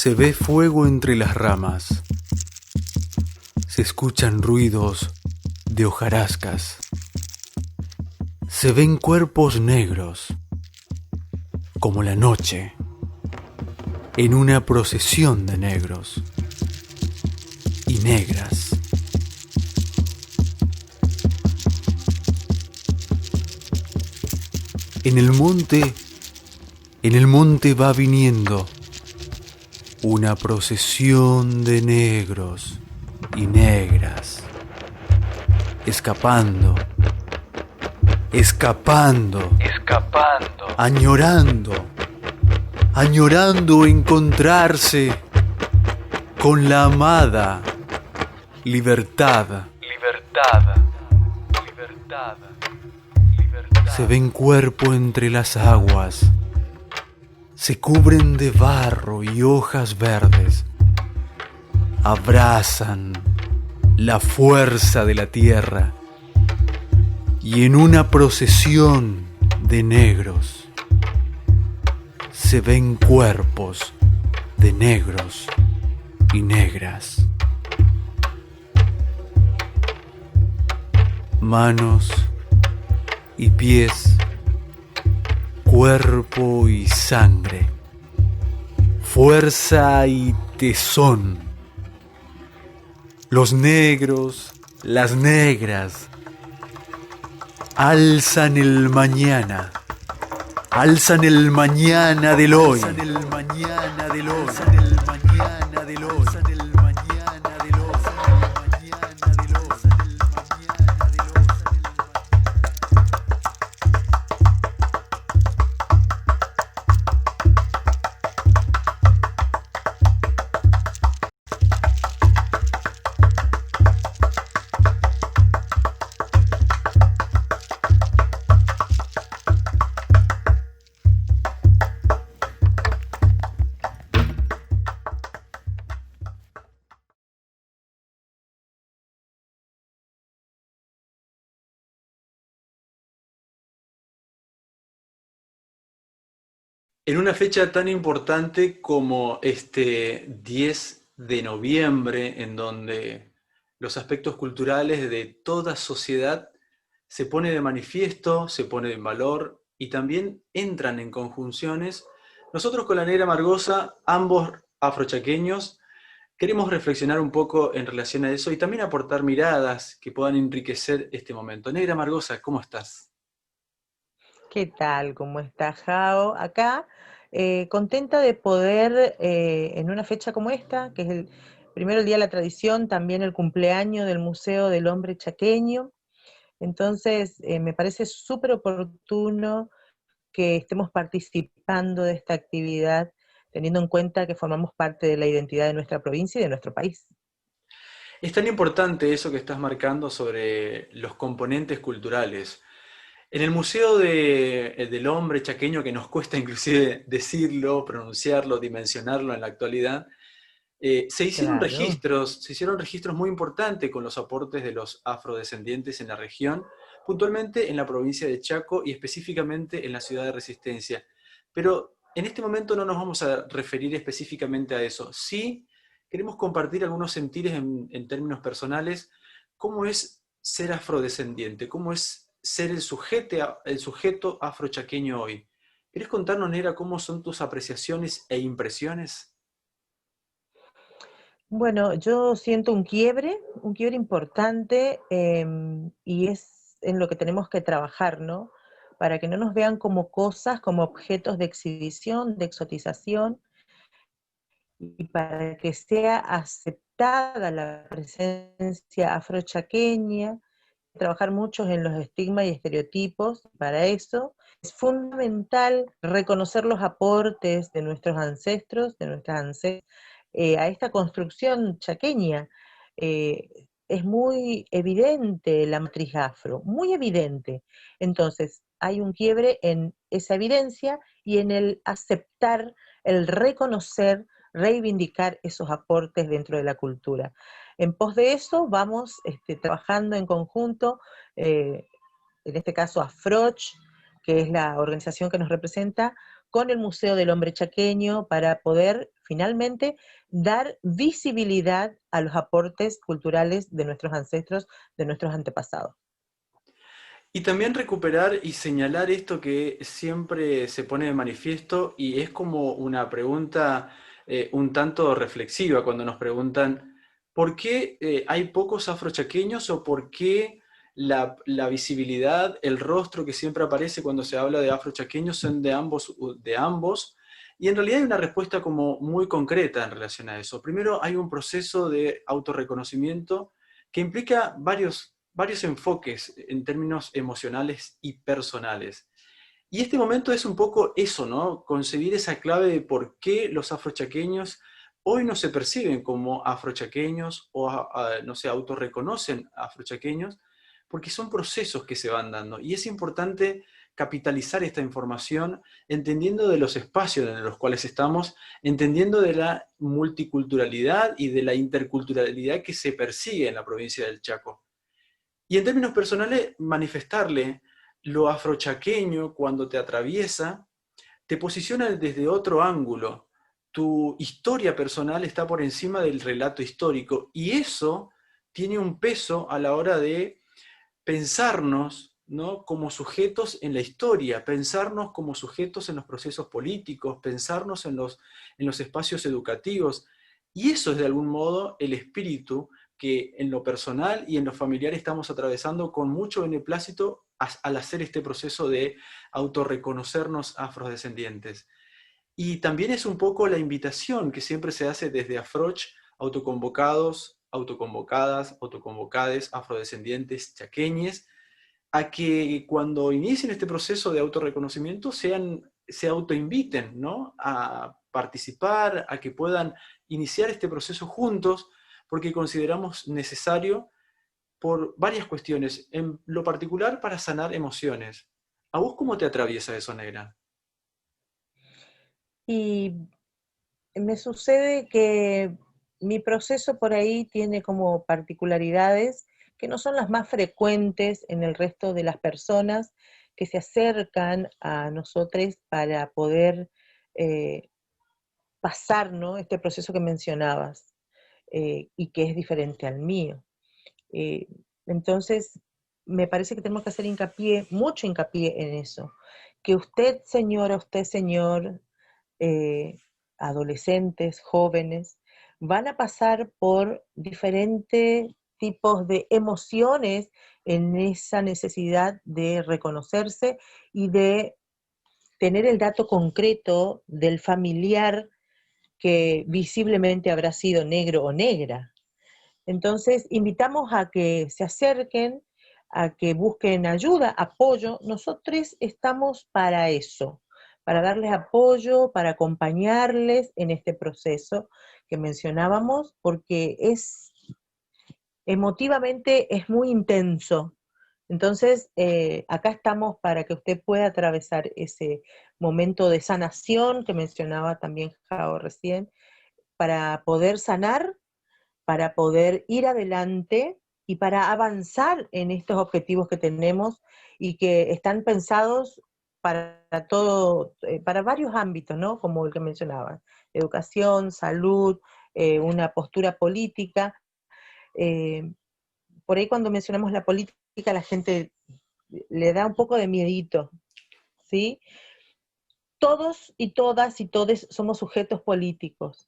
Se ve fuego entre las ramas. Se escuchan ruidos de hojarascas. Se ven cuerpos negros, como la noche, en una procesión de negros y negras. En el monte va viniendo una procesión de negros y negras, escapando, añorando encontrarse con la amada libertad. Se ven cuerpo entre las aguas, se cubren de barro y hojas verdes, abrazan la fuerza de la tierra y en una procesión de negros se ven cuerpos de negros y negras, manos y pies, cuerpo y sangre, fuerza y tesón. Los negros, las negras, alzan el mañana del hoy. En una fecha tan importante como este 10 de noviembre, en donde los aspectos culturales de toda sociedad se pone de manifiesto, se pone en valor y también entran en conjunciones, nosotros con la Negra Margosa, ambos afrochaqueños, queremos reflexionar un poco en relación a eso y también aportar miradas que puedan enriquecer este momento. Negra Margosa, ¿cómo estás? ¿Qué tal? ¿Cómo está Jao? Acá, contenta de poder, en una fecha como esta, que es el primero el Día de la Tradición, también el cumpleaños del Museo del Hombre Chaqueño. Entonces, me parece súper oportuno que estemos participando de esta actividad, teniendo en cuenta que formamos parte de la identidad de nuestra provincia y de nuestro país. Es tan importante eso que estás marcando sobre los componentes culturales. En el Museo del Hombre Chaqueño, que nos cuesta inclusive decirlo, pronunciarlo, dimensionarlo en la actualidad, Claro. se hicieron registros muy importantes con los aportes de los afrodescendientes en la región, puntualmente en la provincia de Chaco y específicamente en la ciudad de Resistencia. Pero en este momento no nos vamos a referir específicamente a eso. Sí queremos compartir algunos sentires en términos personales, cómo es ser afrodescendiente, cómo es ser el sujeto afrochaqueño hoy. ¿Querés contarnos, Nera, cómo son tus apreciaciones e impresiones? Bueno, yo siento un quiebre importante, y es en lo que tenemos que trabajar, ¿no? Para que no nos vean como cosas, como objetos de exhibición, de exotización, y para que sea aceptada la presencia afrochaqueña, trabajar mucho en los estigmas y estereotipos. Para eso es fundamental reconocer los aportes de nuestros ancestros, de nuestras ancestras, a esta construcción chaqueña. Es muy evidente la matriz afro, muy evidente. Entonces, hay un quiebre en esa evidencia y en el aceptar, el reconocer, reivindicar esos aportes dentro de la cultura. En pos de eso vamos trabajando en conjunto, eh, en este caso AFROCH, que es la organización que nos representa, con el Museo del Hombre Chaqueño, para poder finalmente dar visibilidad a los aportes culturales de nuestros ancestros, de nuestros antepasados. Y también recuperar y señalar esto que siempre se pone de manifiesto y es como una pregunta un tanto reflexiva cuando nos preguntan ¿por qué hay pocos afrochaqueños o por qué la visibilidad, el rostro que siempre aparece cuando se habla de afrochaqueños son de ambos, de ambos? Y en realidad hay una respuesta como muy concreta en relación a eso. Primero hay un proceso de autorreconocimiento que implica varios enfoques en términos emocionales y personales. Y este momento es un poco eso, ¿no? Concebir esa clave de por qué los afrochaqueños hoy no se perciben como afrochaqueños o, no sé, autorreconocen afrochaqueños, porque son procesos que se van dando. Y es importante capitalizar esta información entendiendo de los espacios en los cuales estamos, entendiendo de la multiculturalidad y de la interculturalidad que se persigue en la provincia del Chaco. Y en términos personales, manifestarle lo afrochaqueño cuando te atraviesa, te posiciona desde otro ángulo. Tu historia personal está por encima del relato histórico y eso tiene un peso a la hora de pensarnos, ¿no?, como sujetos en la historia, pensarnos como sujetos en los procesos políticos, pensarnos en los espacios educativos. Y eso es de algún modo el espíritu que en lo personal y en lo familiar estamos atravesando con mucho beneplácito al hacer este proceso de autorreconocernos afrodescendientes. Y también es un poco la invitación que siempre se hace desde Afroch, autoconvocados, autoconvocadas, autoconvocades, afrodescendientes, chaqueñes, a que cuando inicien este proceso de autorreconocimiento se autoinviten, ¿no?, a participar, a que puedan iniciar este proceso juntos, porque consideramos necesario por varias cuestiones, en lo particular para sanar emociones. ¿A vos cómo te atraviesa eso, Negra? Y me sucede que mi proceso por ahí tiene como particularidades que no son las más frecuentes en el resto de las personas que se acercan a nosotros para poder eh, pasar, ¿no?, este proceso que mencionabas, y que es diferente al mío. Eh, entonces, me parece que tenemos que hacer hincapié, mucho hincapié en eso. Que usted, señora, usted, señor, eh, adolescentes, jóvenes, van a pasar por diferentes tipos de emociones en esa necesidad de reconocerse y de tener el dato concreto del familiar que visiblemente habrá sido negro o negra. Entonces, invitamos a que se acerquen, a que busquen ayuda, apoyo. Nosotros estamos para eso, para darles apoyo, para acompañarles en este proceso que mencionábamos, porque emotivamente es muy intenso. Entonces, acá estamos para que usted pueda atravesar ese momento de sanación que mencionaba también Jao recién, para poder sanar, para poder ir adelante y para avanzar en estos objetivos que tenemos y que están pensados para todo, para varios ámbitos, ¿no? Como el que mencionaba, educación, salud, una postura política. Eh, por ahí cuando mencionamos la política, la gente le da un poco de miedito, ¿sí? Todos y todas y todes somos sujetos políticos.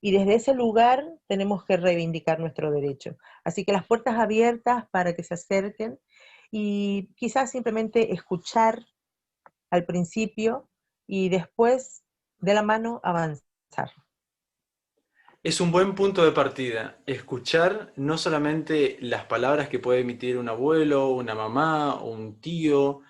Y desde ese lugar tenemos que reivindicar nuestro derecho. Así que las puertas abiertas para que se acerquen y quizás simplemente escuchar al principio y después de la mano avanzar. Es un buen punto de partida, escuchar no solamente las palabras que puede emitir un abuelo, una mamá, o un tío,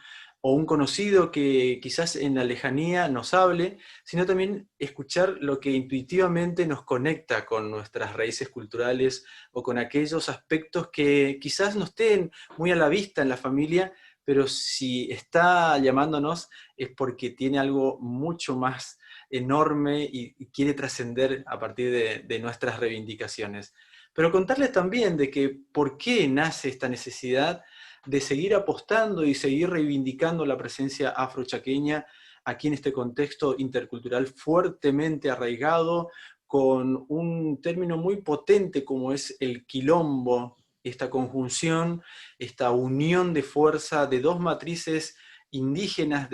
o un conocido que quizás en la lejanía nos hable, sino también escuchar lo que intuitivamente nos conecta con nuestras raíces culturales o con aquellos aspectos que quizás no estén muy a la vista en la familia, pero si está llamándonos es porque tiene algo mucho más enorme y quiere trascender a partir de nuestras reivindicaciones. Pero contarles también de que por qué nace esta necesidad de seguir apostando y seguir reivindicando la presencia afrochaqueña aquí en este contexto intercultural fuertemente arraigado, con un término muy potente como es el quilombo, esta conjunción, esta unión de fuerza de dos matrices indígenas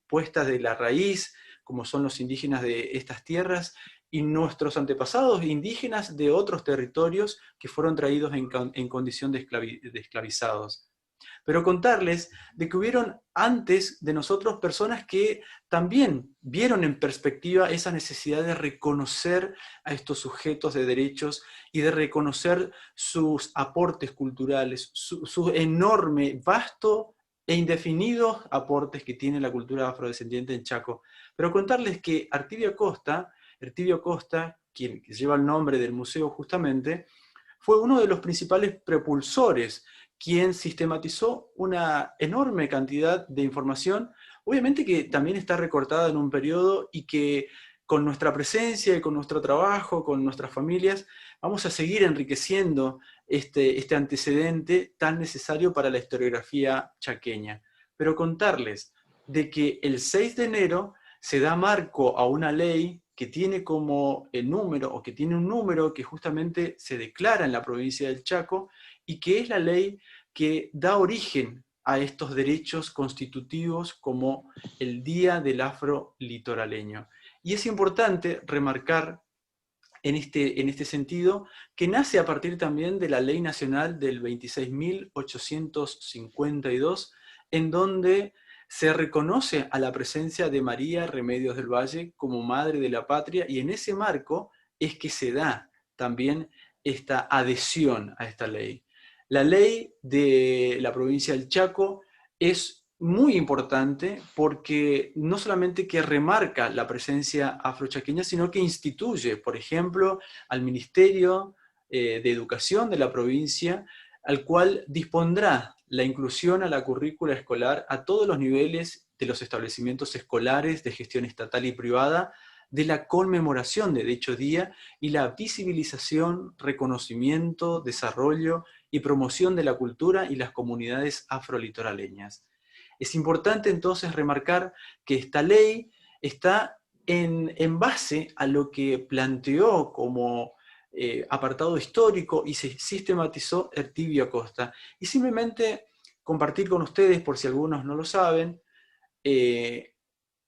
puestas de la raíz, como son los indígenas de estas tierras, y nuestros antepasados indígenas de otros territorios que fueron traídos en condición de esclavizados. Pero contarles de que hubieron antes de nosotros personas que también vieron en perspectiva esa necesidad de reconocer a estos sujetos de derechos y de reconocer sus aportes culturales, su enorme, vasto e indefinidos aportes que tiene la cultura afrodescendiente en Chaco. Pero contarles que Ertibio Costa, quien lleva el nombre del museo justamente, fue uno de los principales propulsores, quien sistematizó una enorme cantidad de información, obviamente que también está recortada en un periodo y que con nuestra presencia y con nuestro trabajo, con nuestras familias, vamos a seguir enriqueciendo este antecedente tan necesario para la historiografía chaqueña. Pero contarles de que el 6 de enero se da marco a una ley que tiene como el número, o que tiene un número que justamente se declara en la provincia del Chaco, y que es la ley que da origen a estos derechos constitutivos como el Día del Afro Litoraleño. Y es importante remarcar en este sentido, que nace a partir también de la Ley Nacional del 26.852, en donde se reconoce a la presencia de María Remedios del Valle como Madre de la Patria, y en ese marco es que se da también esta adhesión a esta ley. La ley de la provincia del Chaco es muy importante porque no solamente que remarca la presencia afrochaqueña, sino que instituye, por ejemplo, al Ministerio de Educación de la provincia, al cual dispondrá la inclusión a la currícula escolar a todos los niveles de los establecimientos escolares de gestión estatal y privada, de la conmemoración de dicho día y la visibilización, reconocimiento, desarrollo y promoción de la cultura y las comunidades afrolitoraleñas. Es importante entonces remarcar que esta ley está en base a lo que planteó como apartado histórico y se sistematizó Ertibio Acosta. Y simplemente compartir con ustedes, por si algunos no lo saben, eh,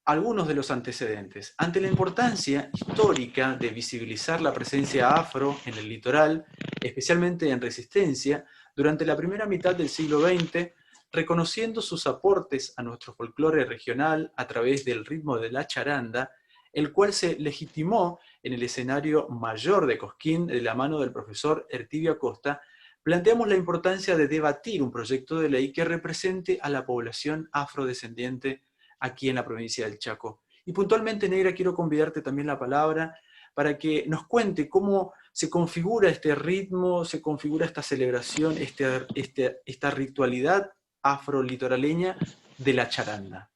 algunos de los antecedentes. Ante la importancia histórica de visibilizar la presencia afro en el litoral, especialmente en Resistencia, durante la primera mitad del siglo XX, reconociendo sus aportes a nuestro folclore regional a través del ritmo de la charanda, el cual se legitimó en el escenario mayor de Cosquín de la mano del profesor Ertibio Acosta, planteamos la importancia de debatir un proyecto de ley que represente a la población afrodescendiente aquí en la provincia del Chaco. Y puntualmente, Negra, quiero convidarte también la palabra para que nos cuente cómo se configura este ritmo, se configura esta celebración, esta ritualidad afrolitoraleña de la charanda.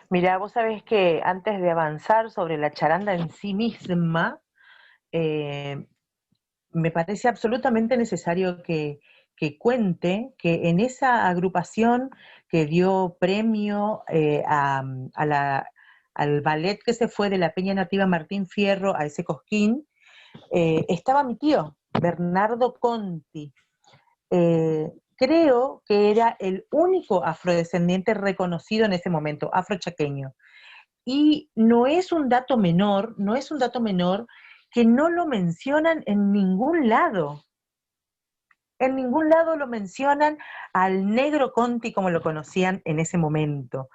Mira, vos sabés que antes de avanzar sobre la charanda en sí misma, eh, me parece absolutamente necesario que cuente que en esa agrupación que dio premio al ballet que se fue de la Peña Nativa Martín Fierro a ese Cosquín, estaba mi tío, Bernardo Conti. Creo que era el único afrodescendiente reconocido en ese momento, afrochaqueño. Y no es un dato menor, no es un dato menor que no lo mencionan en ningún lado. En ningún lado lo mencionan al negro Conti como lo conocían en ese momento.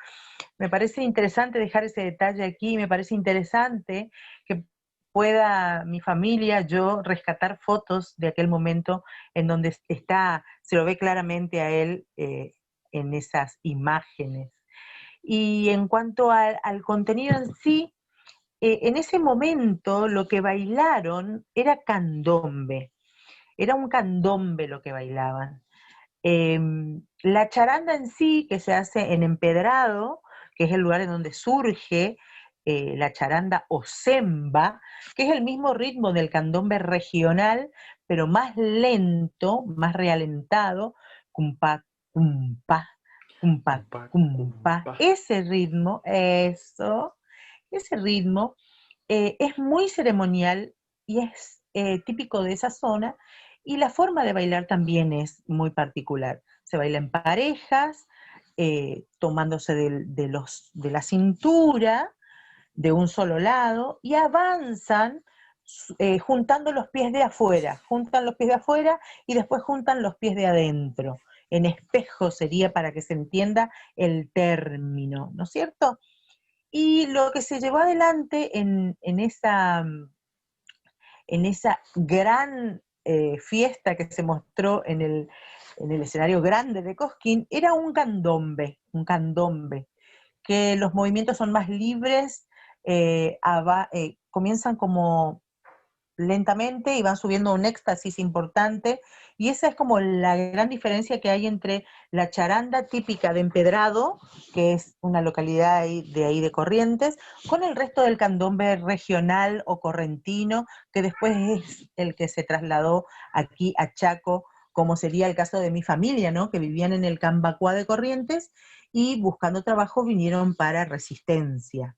Me parece interesante dejar ese detalle aquí, me parece interesante que pueda mi familia, yo, rescatar fotos de aquel momento en donde está, se lo ve claramente a él en esas imágenes. Y en cuanto al contenido en sí, en ese momento lo que bailaron era candombe, era un candombe lo que bailaban. La charanda en sí, que se hace en Empedrado, que es el lugar en donde surge la charanda o semba, que es el mismo ritmo del candombe regional, pero más lento, más realentado, cumpa, cumpa. Cumpa, Cumpa, cumpa. cumpa. Ese ritmo, ese ritmo es muy ceremonial y es típico de esa zona, y la forma de bailar también es muy particular. Se baila en parejas, tomándose de la cintura de un solo lado, y avanzan juntando los pies de afuera, juntan los pies de afuera y después juntan los pies de adentro. En espejo sería, para que se entienda el término, ¿no es cierto? Y lo que se llevó adelante en esa gran fiesta que se mostró en el escenario grande de Cosquín era un candombe, que los movimientos son más libres, comienzan como lentamente y van subiendo a un éxtasis importante, y esa es como la gran diferencia que hay entre la charanda típica de Empedrado, que es una localidad ahí de Corrientes, con el resto del candombe regional o correntino, que después es el que se trasladó aquí a Chaco, como sería el caso de mi familia, ¿no? Que vivían en el Cambacuá de Corrientes y buscando trabajo vinieron para Resistencia.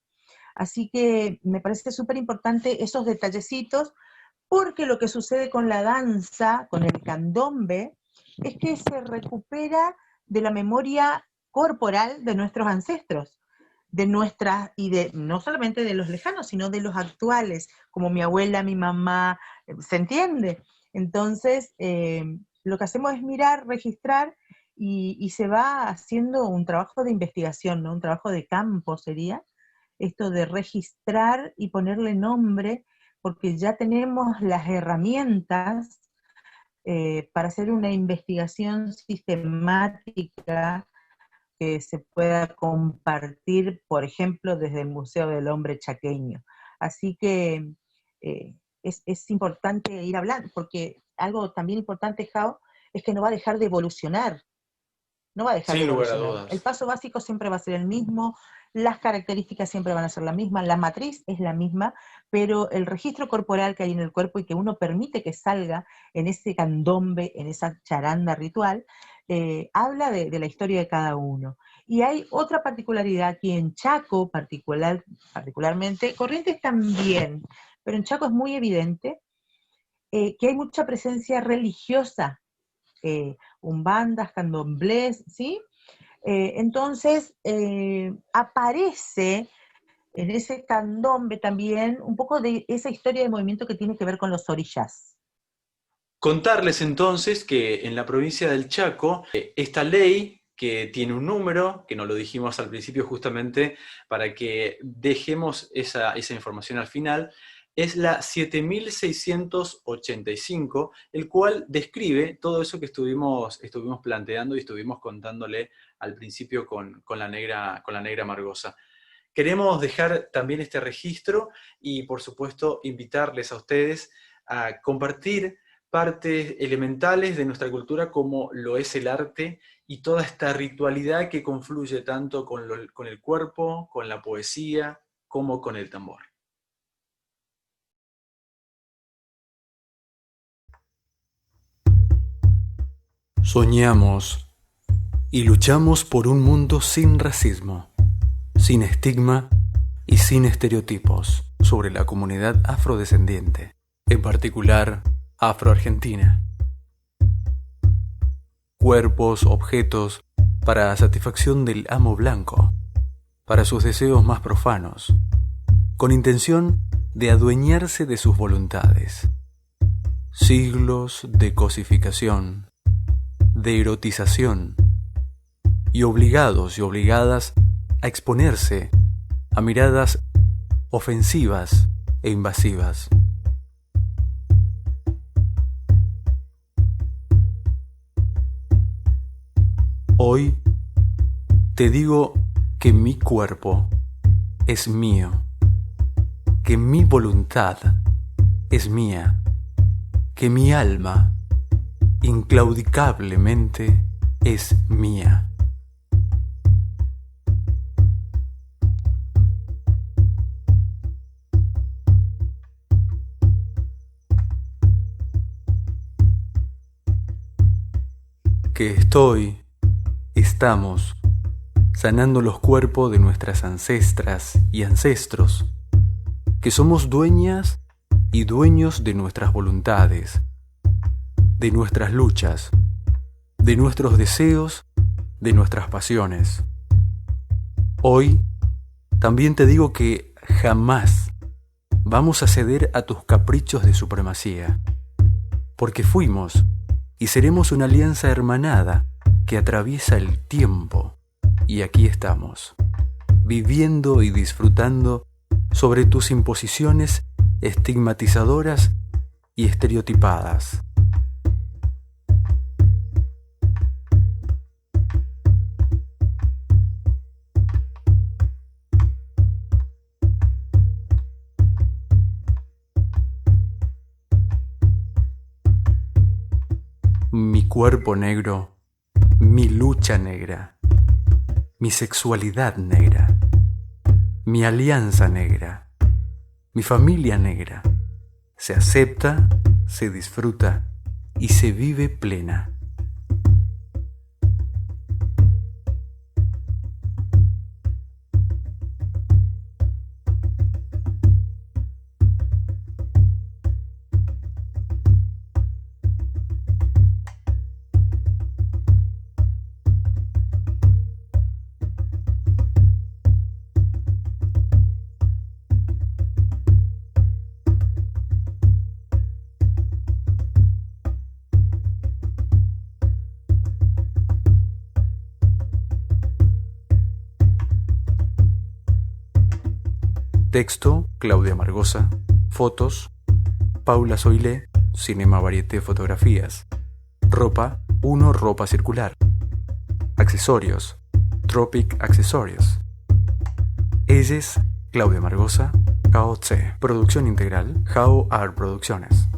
Así que me parece súper importante esos detallecitos, porque lo que sucede con la danza, con el candombe, es que se recupera de la memoria corporal de nuestros ancestros, de nuestras, y de no solamente de los lejanos, sino de los actuales, como mi abuela, mi mamá, ¿se entiende? Entonces, lo que hacemos es mirar, registrar, y se va haciendo un trabajo de investigación, ¿no? Un trabajo de campo sería, esto de registrar y ponerle nombre, porque ya tenemos las herramientas para hacer una investigación sistemática que se pueda compartir, por ejemplo, desde el Museo del Hombre Chaqueño. Así que es importante ir hablando, porque algo también importante, Jao, es que no va a dejar de evolucionar, no va a dejar de Sin lugar a evolucionar. El dudas. paso básico siempre va a ser el mismo, las características siempre van a ser las mismas, la matriz es la misma, pero el registro corporal que hay en el cuerpo y que uno permite que salga en ese candombe, en esa charanda ritual, habla de la historia de cada uno. Y hay otra particularidad aquí en Chaco, particularmente, Corrientes también, pero en Chaco es muy evidente que hay mucha presencia religiosa, umbandas, candomblés, ¿sí? Entonces, aparece en ese candombe también un poco de esa historia de movimiento que tiene que ver con los orillas. Contarles entonces que en la provincia del Chaco, esta ley que tiene un número, que no lo dijimos al principio justamente para que dejemos esa información al final, es la 7685, el cual describe todo eso que estuvimos planteando y estuvimos contándole al principio con la negra Margosa. Queremos dejar también este registro y, por supuesto, invitarles a ustedes a compartir partes elementales de nuestra cultura como lo es el arte y toda esta ritualidad que confluye tanto con el cuerpo, con la poesía, como con el tambor. Soñamos y luchamos por un mundo sin racismo, sin estigma y sin estereotipos sobre la comunidad afrodescendiente, en particular afroargentina. Cuerpos, objetos, para satisfacción del amo blanco, para sus deseos más profanos, con intención de adueñarse de sus voluntades. Siglos de cosificación, de erotización, y obligados y obligadas a exponerse a miradas ofensivas e invasivas. Hoy te digo que mi cuerpo es mío, que mi voluntad es mía, que mi alma inclaudicablemente es mía. Que estamos sanando los cuerpos de nuestras ancestras y ancestros, que somos dueñas y dueños de nuestras voluntades, de nuestras luchas, de nuestros deseos, de nuestras pasiones. Hoy también te digo que jamás vamos a ceder a tus caprichos de supremacía, porque fuimos y seremos una alianza hermanada que atraviesa el tiempo, y aquí estamos, viviendo y disfrutando sobre tus imposiciones estigmatizadoras y estereotipadas. Mi cuerpo negro, mi lucha negra, mi sexualidad negra, mi alianza negra, mi familia negra, se acepta, se disfruta y se vive plena. Texto, Claudia Margosa. Fotos, Paula Soilé, Cinema Varieté Fotografías. Ropa, 1 Ropa Circular. Accesorios, Tropic Accesorios. Ellas, Claudia Margosa, Jao Tse. Producción integral, Jao Art Producciones.